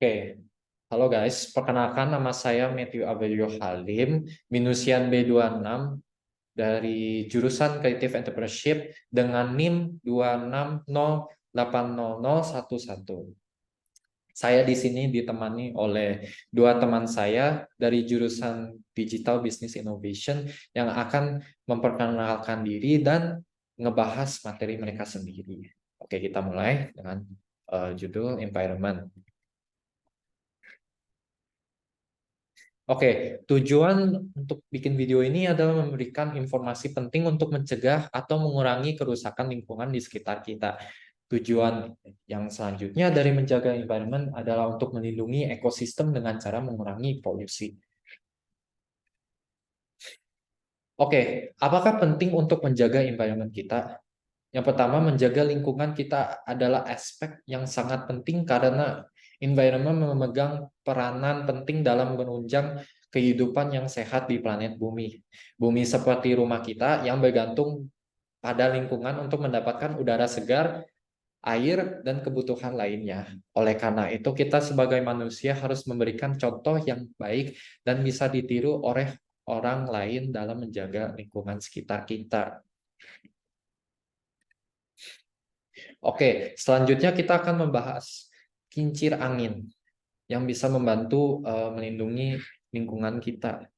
Oke, halo guys, perkenalkan nama saya Matthew Abelio Halim, minusian B26 dari jurusan Creative Entrepreneurship dengan NIM 2608011. Saya di sini ditemani oleh dua teman saya dari jurusan Digital Business Innovation yang akan memperkenalkan diri dan ngebahas materi mereka sendiri. Oke, kita mulai dengan judul Environment. Oke, tujuan untuk bikin video ini adalah memberikan informasi penting untuk mencegah atau mengurangi kerusakan lingkungan di sekitar kita. Tujuan yang selanjutnya dari menjaga environment adalah untuk melindungi ekosistem dengan cara mengurangi polusi. Oke, apakah penting untuk menjaga environment kita? Yang pertama, menjaga lingkungan kita adalah aspek yang sangat penting karena environment memegang peranan penting dalam menunjang kehidupan yang sehat di planet bumi. Bumi seperti rumah kita yang bergantung pada lingkungan untuk mendapatkan udara segar, air, dan kebutuhan lainnya. Oleh karena itu, kita sebagai manusia harus memberikan contoh yang baik dan bisa ditiru oleh orang lain dalam menjaga lingkungan sekitar kita. Oke, selanjutnya kita akan membahas kincir angin yang bisa membantu melindungi lingkungan kita.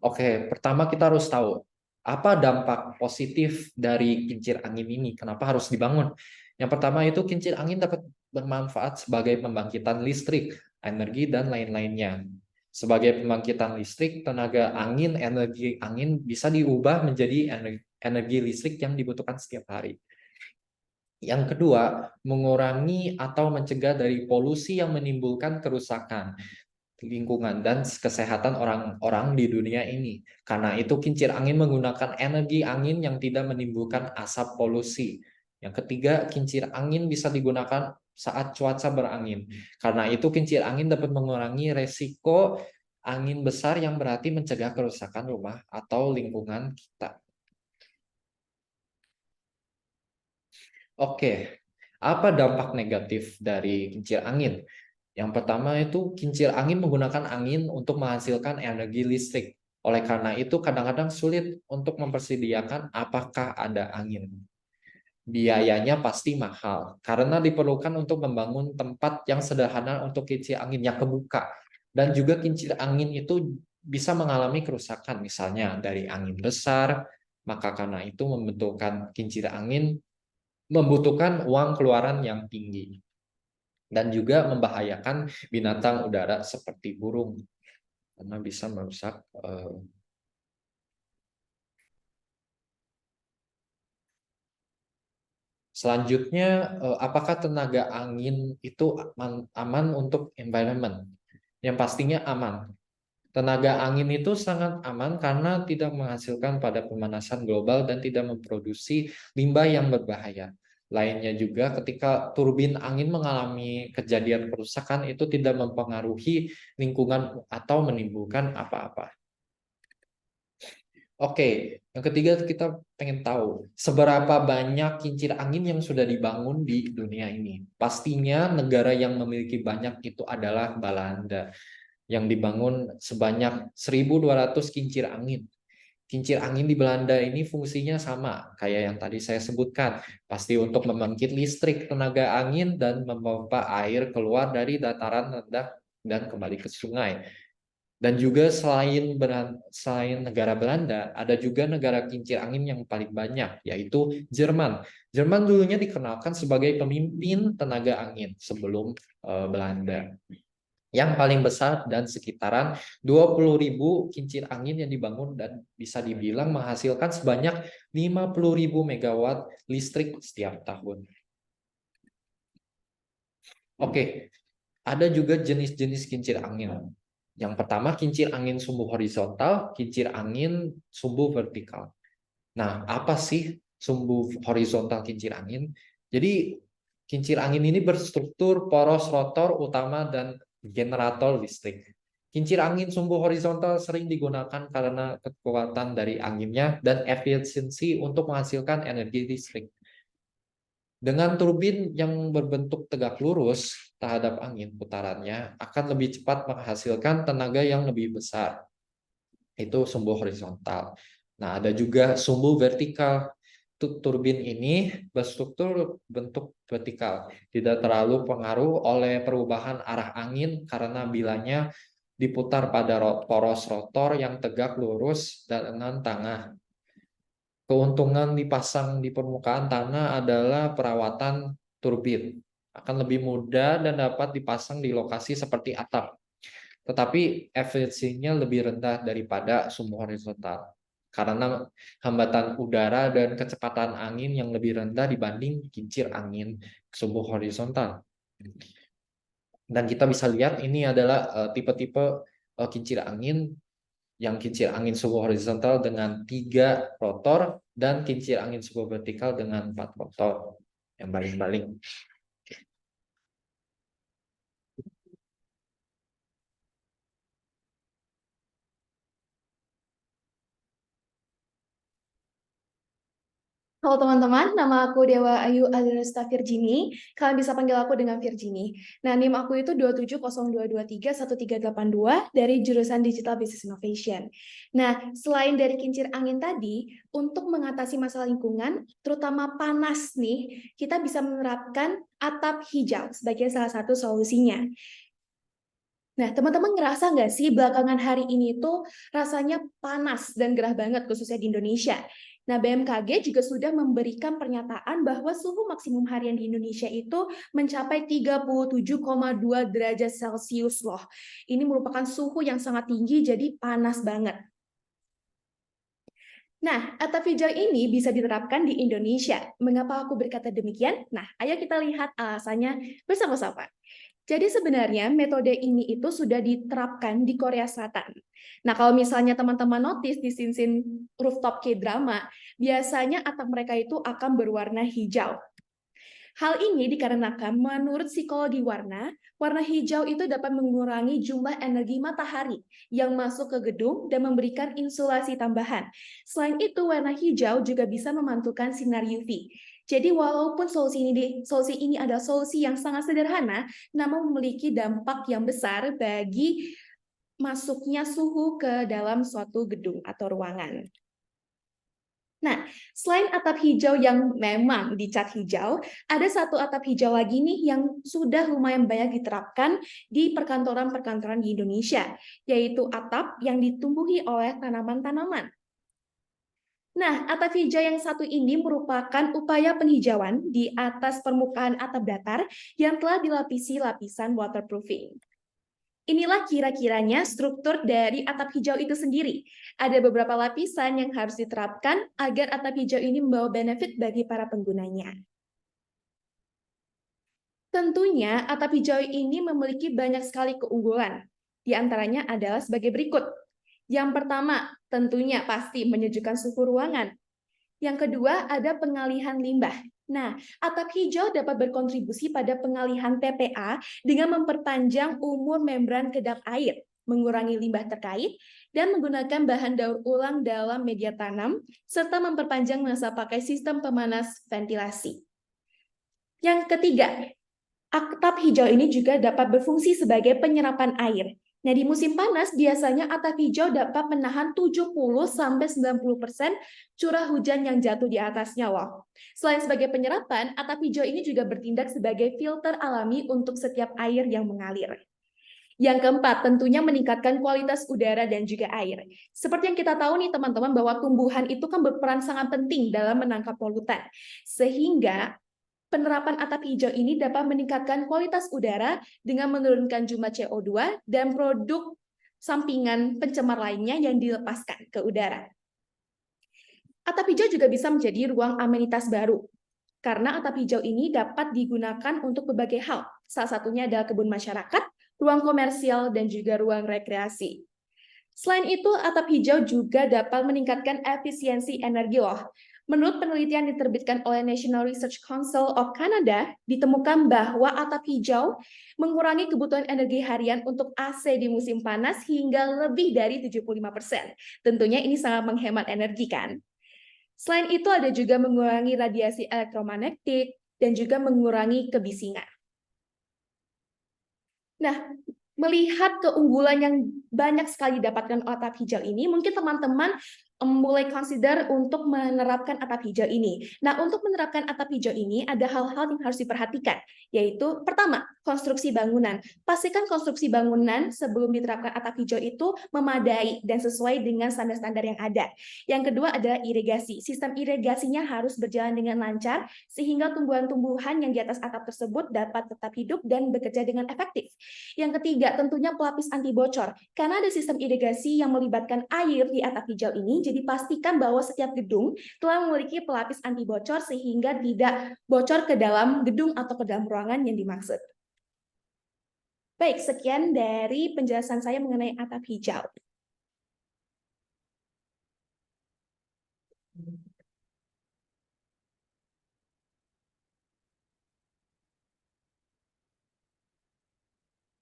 Oke, pertama kita harus tahu apa dampak positif dari kincir angin ini, kenapa harus dibangun. Yang pertama itu kincir angin dapat bermanfaat sebagai pembangkitan listrik, energi, dan lain-lainnya. Sebagai pembangkitan listrik, tenaga angin, energi angin bisa diubah menjadi energi listrik yang dibutuhkan setiap hari. Yang kedua, mengurangi atau mencegah dari polusi yang menimbulkan kerusakan lingkungan dan kesehatan orang-orang di dunia ini. Karena itu kincir angin menggunakan energi angin yang tidak menimbulkan asap polusi. Yang ketiga, kincir angin bisa digunakan saat cuaca berangin. Karena itu kincir angin dapat mengurangi resiko angin besar yang berarti mencegah kerusakan rumah atau lingkungan kita. Oke, apa dampak negatif dari kincir angin? Yang pertama itu kincir angin menggunakan angin untuk menghasilkan energi listrik. Oleh karena itu kadang-kadang sulit untuk mempersediakan apakah ada angin. Biayanya pasti mahal karena diperlukan untuk membangun tempat yang sederhana untuk kincir angin yang kebuka. Dan juga kincir angin itu bisa mengalami kerusakan misalnya dari angin besar, maka karena itu membentukkan kincir angin membutuhkan uang keluaran yang tinggi dan juga membahayakan binatang udara seperti burung karena bisa merusak. Selanjutnya, apakah tenaga angin itu aman untuk environment? Yang pastinya aman. Tenaga angin itu sangat aman karena tidak menghasilkan pada pemanasan global dan tidak memproduksi limbah yang berbahaya. Lainnya juga ketika turbin angin mengalami kejadian kerusakan itu tidak mempengaruhi lingkungan atau menimbulkan apa-apa. Oke, yang ketiga kita pengen tahu seberapa banyak kincir angin yang sudah dibangun di dunia ini. Pastinya negara yang memiliki banyak itu adalah Belanda yang dibangun sebanyak 1.200 kincir angin. Kincir angin di Belanda ini fungsinya sama kayak yang tadi saya sebutkan. Pasti untuk membangkit listrik tenaga angin dan memompa air keluar dari dataran rendah dan kembali ke sungai. Dan juga selain negara Belanda, ada juga negara kincir angin yang paling banyak, yaitu Jerman. Jerman dulunya dikenalkan sebagai pemimpin tenaga angin sebelum Belanda. Yang paling besar dan sekitaran 20.000 kincir angin yang dibangun dan bisa dibilang menghasilkan sebanyak 50.000 megawatt listrik setiap tahun. Oke, ada juga jenis-jenis kincir angin. Yang pertama kincir angin sumbu horizontal, kincir angin sumbu vertikal. Nah, apa sih sumbu horizontal kincir angin? Jadi kincir angin ini berstruktur poros rotor utama dan generator listrik. Kincir angin sumbu horizontal sering digunakan karena kekuatan dari anginnya dan efisiensi untuk menghasilkan energi listrik. Dengan turbin yang berbentuk tegak lurus terhadap angin putarannya akan lebih cepat menghasilkan tenaga yang lebih besar. Itu sumbu horizontal. Nah, ada juga sumbu vertikal. Turbin ini berstruktur bentuk vertikal, tidak terlalu pengaruh oleh perubahan arah angin karena bilanya diputar pada poros rotor yang tegak lurus dengan tangan. Keuntungan dipasang di permukaan tanah adalah perawatan turbin akan lebih mudah dan dapat dipasang di lokasi seperti atap. Tetapi efisiensinya lebih rendah daripada sumbu horizontal karena hambatan udara dan kecepatan angin yang lebih rendah dibanding kincir angin sumbu horizontal. Dan kita bisa lihat ini adalah tipe-tipe kincir angin, yang kincir angin sumbu horizontal dengan 3 rotor dan kincir angin sumbu vertikal dengan 4 rotor yang baling-baling. Halo teman-teman, nama aku Dewa Ayu Adelesta Virginie. Kalian bisa panggil aku dengan Virginie. Nah, NIM aku itu 270223138 dari jurusan Digital Business Innovation. Nah, selain dari kincir angin tadi, untuk mengatasi masalah lingkungan, terutama panas nih, kita bisa menerapkan atap hijau sebagai salah satu solusinya. Nah, teman-teman ngerasa nggak sih belakangan hari ini tuh rasanya panas dan gerah banget khususnya di Indonesia. Nah, BMKG juga sudah memberikan pernyataan bahwa suhu maksimum harian di Indonesia itu mencapai 37,2 derajat Celcius loh. Ini merupakan suhu yang sangat tinggi, jadi panas banget. Nah, atap hijau ini bisa diterapkan di Indonesia. Mengapa aku berkata demikian? Nah, ayo kita lihat alasannya bersama-sama. Jadi sebenarnya metode ini itu sudah diterapkan di Korea Selatan. Nah, kalau misalnya teman-teman notice di scene-scene rooftop K-drama, biasanya atap mereka itu akan berwarna hijau. Hal ini dikarenakan menurut psikologi warna, warna hijau itu dapat mengurangi jumlah energi matahari yang masuk ke gedung dan memberikan insulasi tambahan. Selain itu, warna hijau juga bisa memantulkan sinar UV. Jadi walaupun solusi ini adalah solusi yang sangat sederhana, namun memiliki dampak yang besar bagi masuknya suhu ke dalam suatu gedung atau ruangan. Nah, selain atap hijau yang memang dicat hijau, ada satu atap hijau lagi nih yang sudah lumayan banyak diterapkan di perkantoran-perkantoran di Indonesia, yaitu atap yang ditumbuhi oleh tanaman-tanaman. Nah, atap hijau yang satu ini merupakan upaya penghijauan di atas permukaan atap datar yang telah dilapisi lapisan waterproofing. Inilah kira-kiranya struktur dari atap hijau itu sendiri. Ada beberapa lapisan yang harus diterapkan agar atap hijau ini membawa benefit bagi para penggunanya. Tentunya atap hijau ini memiliki banyak sekali keunggulan. Di antaranya adalah sebagai berikut. Yang pertama, tentunya pasti menyejukkan suhu ruangan. Yang kedua, ada pengalihan limbah. Nah, atap hijau dapat berkontribusi pada pengalihan TPA dengan memperpanjang umur membran kedap air, mengurangi limbah terkait, dan menggunakan bahan daur ulang dalam media tanam, serta memperpanjang masa pakai sistem pemanas ventilasi. Yang ketiga, atap hijau ini juga dapat berfungsi sebagai penyerapan air. Nah, di musim panas biasanya atap hijau dapat menahan 70-90% curah hujan yang jatuh di atasnya loh. Selain sebagai penyerapan, atap hijau ini juga bertindak sebagai filter alami untuk setiap air yang mengalir. Yang keempat, tentunya meningkatkan kualitas udara dan juga air. Seperti yang kita tahu nih teman-teman, bahwa tumbuhan itu kan berperan sangat penting dalam menangkap polutan. Sehingga penerapan atap hijau ini dapat meningkatkan kualitas udara dengan menurunkan jumlah CO2 dan produk sampingan pencemar lainnya yang dilepaskan ke udara. Atap hijau juga bisa menjadi ruang amenitas baru, karena atap hijau ini dapat digunakan untuk berbagai hal. Salah satunya adalah kebun masyarakat, ruang komersial, dan juga ruang rekreasi. Selain itu, atap hijau juga dapat meningkatkan efisiensi energi loh. Menurut penelitian yang diterbitkan oleh National Research Council of Canada, ditemukan bahwa atap hijau mengurangi kebutuhan energi harian untuk AC di musim panas hingga lebih dari 75%. Tentunya ini sangat menghemat energi kan? Selain itu ada juga mengurangi radiasi elektromagnetik, dan juga mengurangi kebisingan. Nah, melihat keunggulan yang banyak sekali didapatkan oleh atap hijau ini, mungkin teman-teman mulai consider untuk menerapkan atap hijau ini. Nah, untuk menerapkan atap hijau ini ada hal-hal yang harus diperhatikan, yaitu pertama, konstruksi bangunan. Pastikan konstruksi bangunan sebelum diterapkan atap hijau itu memadai dan sesuai dengan standar-standar yang ada. Yang kedua adalah irigasi. Sistem irigasinya harus berjalan dengan lancar sehingga tumbuhan-tumbuhan yang di atas atap tersebut dapat tetap hidup dan bekerja dengan efektif. Yang ketiga, tentunya pelapis anti bocor. Karena ada sistem irigasi yang melibatkan air di atap hijau ini, jadi pastikan bahwa setiap gedung telah memiliki pelapis anti bocor sehingga tidak bocor ke dalam gedung atau ke dalam ruangan yang dimaksud. Baik, sekian dari penjelasan saya mengenai atap hijau.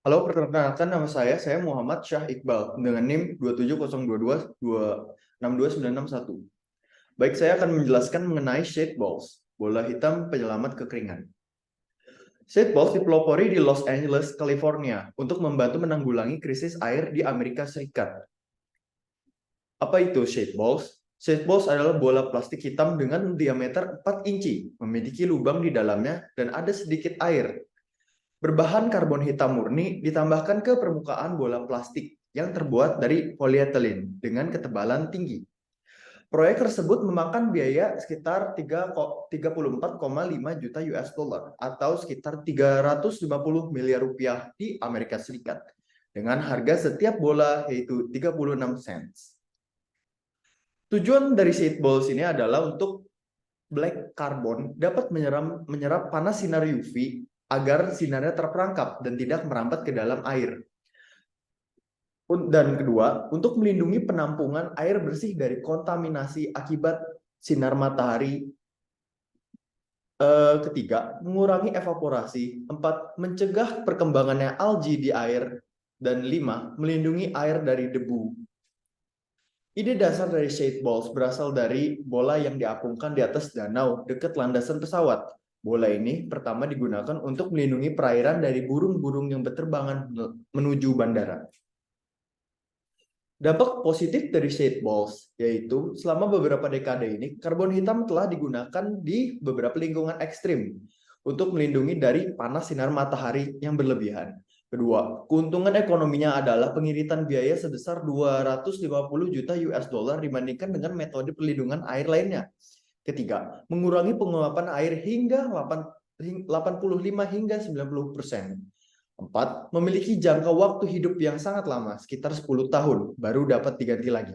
Halo, perkenalkan nama saya Muhammad Syah Iqbal dengan NIM 27022262961. Baik, saya akan menjelaskan mengenai shade balls, bola hitam penyelamat kekeringan. Shade balls dipelopori di Los Angeles, California untuk membantu menanggulangi krisis air di Amerika Serikat. Apa itu shade balls? Shade balls adalah bola plastik hitam dengan diameter 4 inci, memiliki lubang di dalamnya dan ada sedikit air. Berbahan karbon hitam murni ditambahkan ke permukaan bola plastik yang terbuat dari polietilen dengan ketebalan tinggi. Proyek tersebut memakan biaya sekitar 34,5 juta US dollar atau sekitar 350 miliar rupiah di Amerika Serikat dengan harga setiap bola yaitu 36 cents. Tujuan dari shade balls ini adalah untuk black carbon dapat menyerap panas sinar UV agar sinarnya terperangkap dan tidak merambat ke dalam air. Dan kedua, untuk melindungi penampungan air bersih dari kontaminasi akibat sinar matahari. Ketiga, mengurangi evaporasi. 4, mencegah perkembangannya algi di air. Dan 5, melindungi air dari debu. Ide dasar dari shade balls berasal dari bola yang diapungkan di atas danau dekat landasan pesawat. Bola ini pertama digunakan untuk melindungi perairan dari burung-burung yang berterbangan menuju bandara. Dampak positif dari shade balls yaitu selama beberapa dekade ini karbon hitam telah digunakan di beberapa lingkungan ekstrim untuk melindungi dari panas sinar matahari yang berlebihan. Kedua, keuntungan ekonominya adalah pengiritan biaya sebesar 250 juta US dollar dibandingkan dengan metode perlindungan air lainnya. Ketiga, mengurangi penguapan air hingga 85 hingga 90%. 4, memiliki jangka waktu hidup yang sangat lama, sekitar 10 tahun, baru dapat diganti lagi.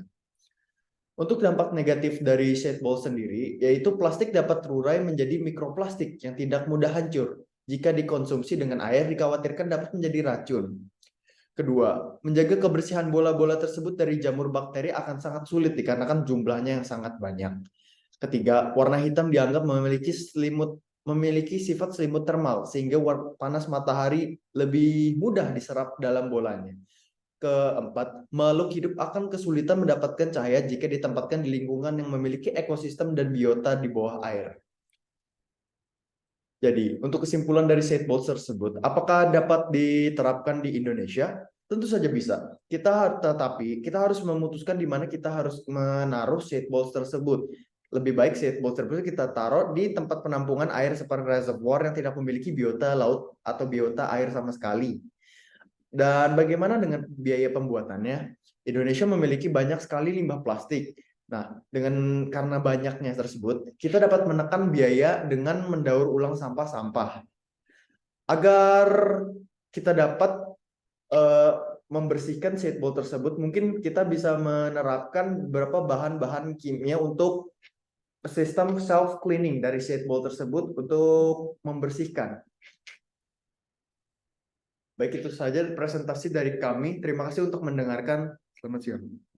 Untuk dampak negatif dari shade ball sendiri, yaitu plastik dapat terurai menjadi mikroplastik yang tidak mudah hancur. Jika dikonsumsi dengan air, dikhawatirkan dapat menjadi racun. Kedua, menjaga kebersihan bola-bola tersebut dari jamur bakteri akan sangat sulit dikarenakan jumlahnya yang sangat banyak. Ketiga, warna hitam dianggap memiliki sifat selimut termal sehingga panas matahari lebih mudah diserap dalam bolanya. Keempat, makhluk hidup akan kesulitan mendapatkan cahaya jika ditempatkan di lingkungan yang memiliki ekosistem dan biota di bawah air. Jadi, untuk kesimpulan dari shade balls tersebut, apakah dapat diterapkan di Indonesia? Tentu saja bisa. Tetapi kita harus memutuskan di mana kita harus menaruh shade balls tersebut. Lebih baik shade balls tersebut kita taruh di tempat penampungan air seperti reservoir yang tidak memiliki biota laut atau biota air sama sekali. Dan bagaimana dengan biaya pembuatannya? Indonesia memiliki banyak sekali limbah plastik. Nah, karena banyaknya tersebut, kita dapat menekan biaya dengan mendaur ulang sampah-sampah. Agar kita dapat membersihkan shade ball tersebut, mungkin kita bisa menerapkan beberapa bahan-bahan kimia untuk sistem self cleaning dari shade ball tersebut untuk membersihkan. Baik, itu saja presentasi dari kami. Terima kasih untuk mendengarkan. Selamat siang.